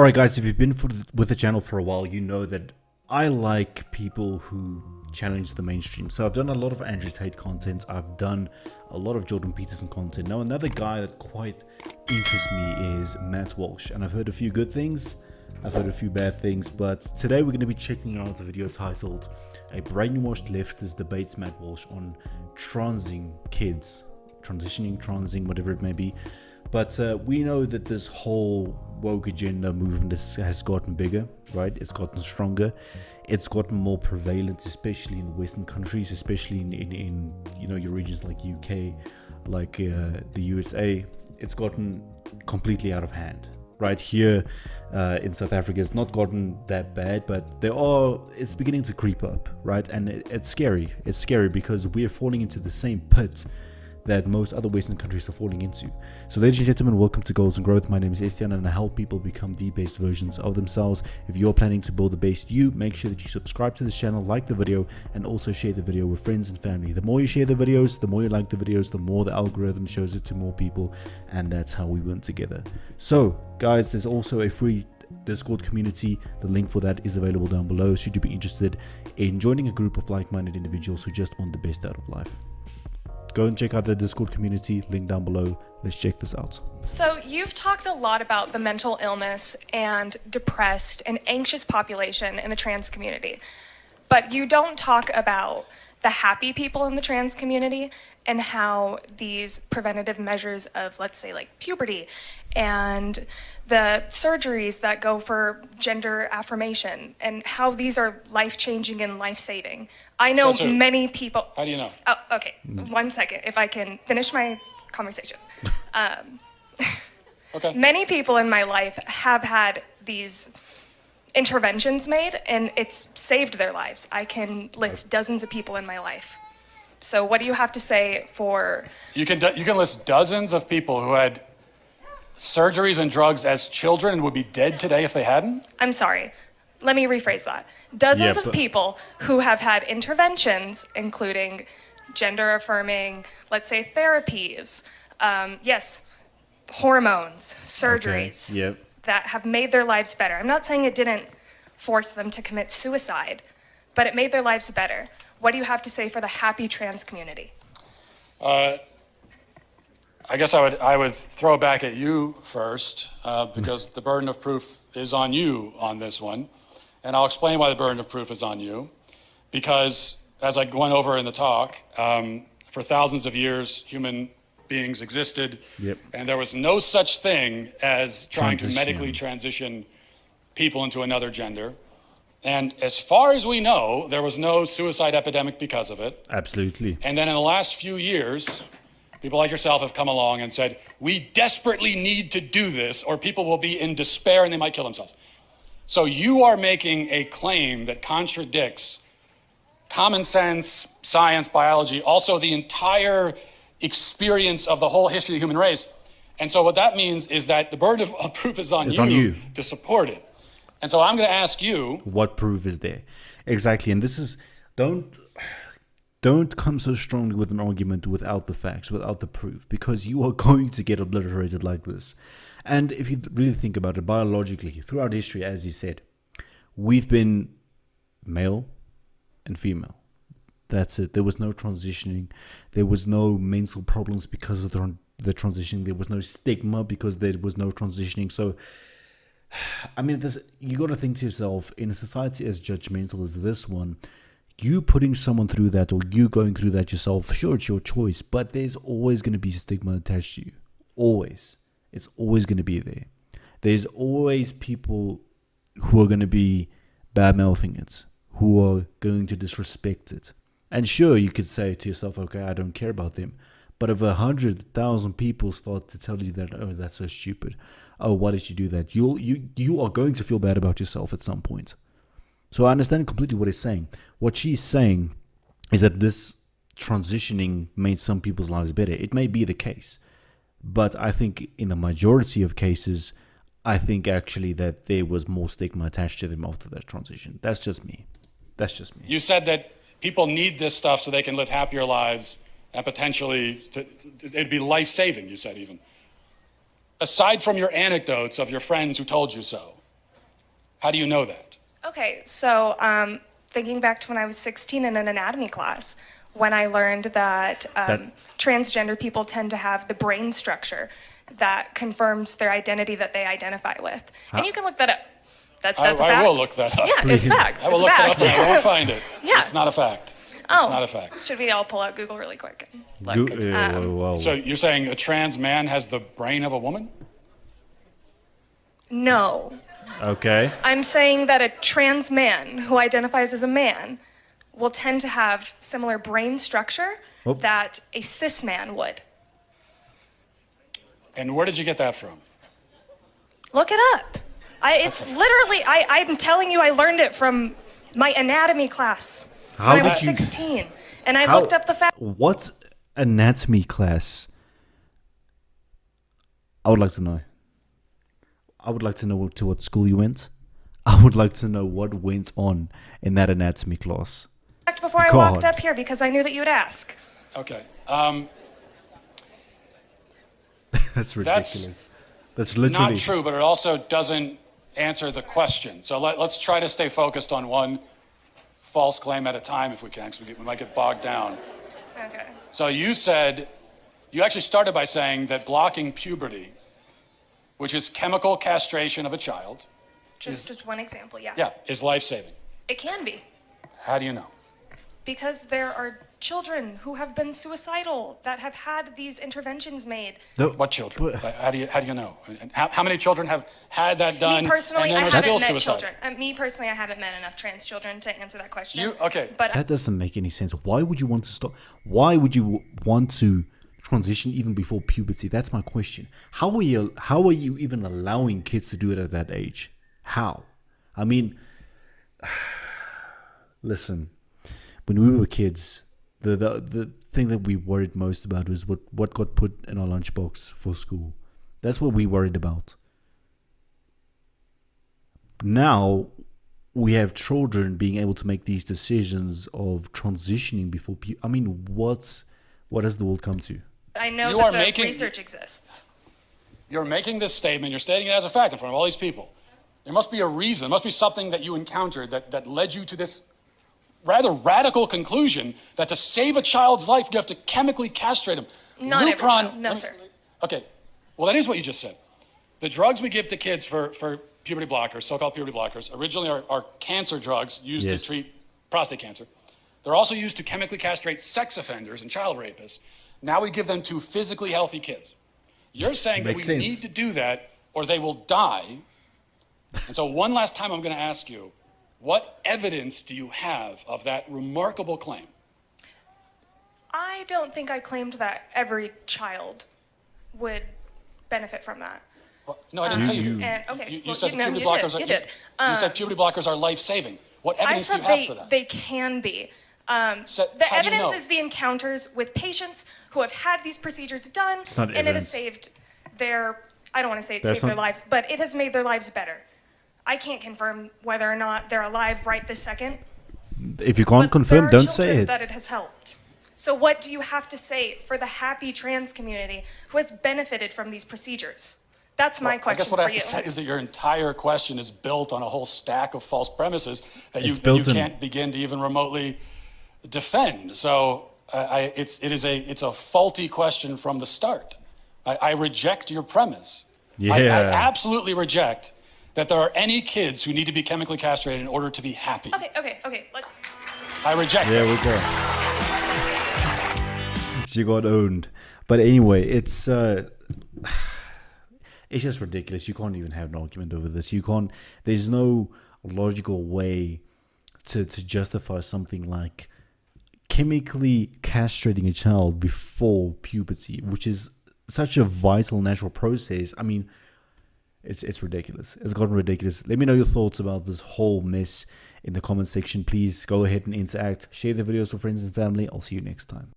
Alright guys, if you've been with the channel for a while, you know that I like people who challenge the mainstream. So I've done a lot of Andrew Tate content, I've done a lot of Jordan Peterson content. Now another guy that quite interests me is Matt Walsh, and I've heard a few good things, I've heard a few bad things, but today we're going to be checking out a video titled "A Brainwashed Leftist Debates Matt Walsh on Transitioning Kids," whatever it may be. But we know that this whole woke agenda movement has gotten bigger, right? It's gotten stronger. It's gotten more prevalent, especially in Western countries, especially in your regions like UK, like the USA. It's gotten completely out of hand. Right here in South Africa, it's not gotten that bad, but it's beginning to creep up, right? And it's scary. It's scary because we are falling into the same pit that most other Western countries are falling into. So ladies and gentlemen, welcome to Goals and Growth. My name is Estienne and I help people become the best versions of themselves. If you're planning to build the best you, make sure that you subscribe to this channel, like the video, and also share the video with friends and family. The more you share the videos, the more you like the videos, the more the algorithm shows it to more people, and that's how we win together. So guys, there's also a free Discord community. The link for that is available down below should you be interested in joining a group of like-minded individuals who just want the best out of life. Go and check out the Discord community, link down below. Let's check this out. So you've talked a lot about the mental illness and depressed and anxious population in the trans community, but you don't talk about the happy people in the trans community and how these preventative measures of, let's say, like puberty and the surgeries that go for gender affirmation and how these are life-changing and life-saving. I know many people... How do you know? Oh, okay. 1 second, if I can finish my conversation. Okay. Many people in my life have had these interventions made, and it's saved their lives. I can list dozens of people in my life. So what do you have to say for... You can list dozens of people who had surgeries and drugs as children and would be dead today if they hadn't? I'm sorry. Let me rephrase that. Dozens of people who have had interventions, including gender-affirming, let's say, therapies, hormones, surgeries, that have made their lives better. I'm not saying it didn't force them to commit suicide, but it made their lives better. What do you have to say for the happy trans community? I guess I would throw it back at you first, because the burden of proof is on you on this one. And I'll explain why the burden of proof is on you. Because, as I went over in the talk, for thousands of years, human beings existed, and there was no such thing as trying to medically transition people into another gender. And as far as we know, there was no suicide epidemic because of it. Absolutely. And then in the last few years, people like yourself have come along and said, we desperately need to do this, or people will be in despair and they might kill themselves. So you are making a claim that contradicts common sense, science, biology, also the entire experience of the whole history of the human race. And so what that means is that the burden of proof is on you to support it. And so I'm going to ask you, what proof is there? Exactly. And this is, don't come so strongly with an argument without the facts, without the proof, because you are going to get obliterated like this. And if you really think about it, biologically, throughout history, as you said, we've been male and female. That's it. There was no transitioning. There was no mental problems because of the transitioning. There was no stigma because there was no transitioning. So, I mean, you got to think to yourself, in a society as judgmental as this one, you putting someone through that or you going through that yourself, sure, it's your choice, but there's always going to be stigma attached to you. Always. It's always going to be there. There's always people who are going to be bad-mouthing it, who are going to disrespect it. And sure, you could say to yourself, okay, I don't care about them. But if 100,000 people start to tell you that, oh, that's so stupid. Oh, why did you do that? You are going to feel bad about yourself at some point. So I understand completely what he's saying. What she's saying is that this transitioning made some people's lives better. It may be the case. But I think in the majority of cases, I think actually that there was more stigma attached to them after that transition. That's just me. You said that people need this stuff so they can live happier lives and potentially it'd be life-saving, you said even. Aside from your anecdotes of your friends who told you so, How do you know that? Okay, so thinking back to when I was 16 in an anatomy class, when I learned that, transgender people tend to have the brain structure that confirms their identity that they identify with. And you can look that up. That's a fact. I will look that up. Yeah, it's fact. I will look that up and I won't find it. Yeah. It's not a fact. Oh, It's not a fact. Should we all pull out Google really quick and look? Well, So you're saying a trans man has the brain of a woman? No. okay. I'm saying that a trans man who identifies as a man will tend to have similar brain structure Oh. that a cis man would. And where did you get that from? Look it up. It's literally, I'm telling you, I learned it from my anatomy class How when I was did you- 16. And I How- looked up the fact. What's anatomy class? I would like to know. I would like to know to what school you went. I would like to know what went on in that anatomy class. Before I God. walked up here because I knew that you would ask. Okay. That's ridiculous. That's literally Not true, but it also doesn't answer the question. So let's try to stay focused on one false claim at a time if we can, because we might get bogged down. Okay. So you actually started by saying that blocking puberty, which is chemical castration of a child, Just one example, yeah. yeah, is life-saving. It can be. How do you know? Because there are children who have been suicidal that have had these interventions made. No, What children? How do you know? And how many children have had that done Me personally, and I then are still haven't met suicidal? children. Me personally, I haven't met enough trans children to answer that question. Okay. But that doesn't make any sense. Why would you want to stop? Why would you want to transition even before puberty? That's my question. How are you even allowing kids to do it at that age? How? I mean, listen. When we were kids, the thing that we worried most about was what got put in our lunchbox for school. That's what we worried about. Now we have children being able to make these decisions of transitioning before I mean, what has the world come to? I know You that are the making- research exists. You're making this statement, you're stating it as a fact in front of all these people. There must be a reason, there must be something that you encountered that led you to this rather radical conclusion that to save a child's life, you have to chemically castrate him. Not every child. No, sir. Okay, well, that is what you just said. The drugs we give to kids for puberty blockers, so-called puberty blockers, originally are cancer drugs used Yes. to treat prostate cancer. They're also used to chemically castrate sex offenders and child rapists. Now we give them to physically healthy kids. You're saying that we Makes sense. need to do that or they will die. And so one last time I'm going to ask you, what evidence do you have of that remarkable claim? I don't think I claimed that every child would benefit from that. Well, no, I didn't say you did. Okay, You well, said you- that no, puberty you blockers did, are. you did. You said puberty blockers are life-saving. What I evidence do said you have for that? they can be. So The how do you evidence know? is the encounters with patients who have had these procedures done, It's not and it has evidence. saved their, I don't want to say it That's saved their not- lives, but it has made their lives better. I can't confirm whether or not they're alive right this second. If you can't but confirm, there are don't say children it. that it has helped. So what do you have to say for the happy trans community who has benefited from these procedures? That's my I question guess what I for have you. to say is that your entire question is built on a whole stack of false premises that you It's built in- can't begin to even remotely defend. So it's a faulty question from the start. I reject your premise. I Yeah. absolutely reject that there are any kids who need to be chemically castrated in order to be happy. Okay, let's... I reject There that. we go. She got owned. But anyway, it's just ridiculous. You can't even have an argument over this. There's no logical way to justify something like chemically castrating a child before puberty, which is such a vital natural process. I mean, it's ridiculous. It's gotten ridiculous. Let me know your thoughts about this whole mess in the comment section. Please go ahead and interact. Share the videos with friends and family. I'll see you next time.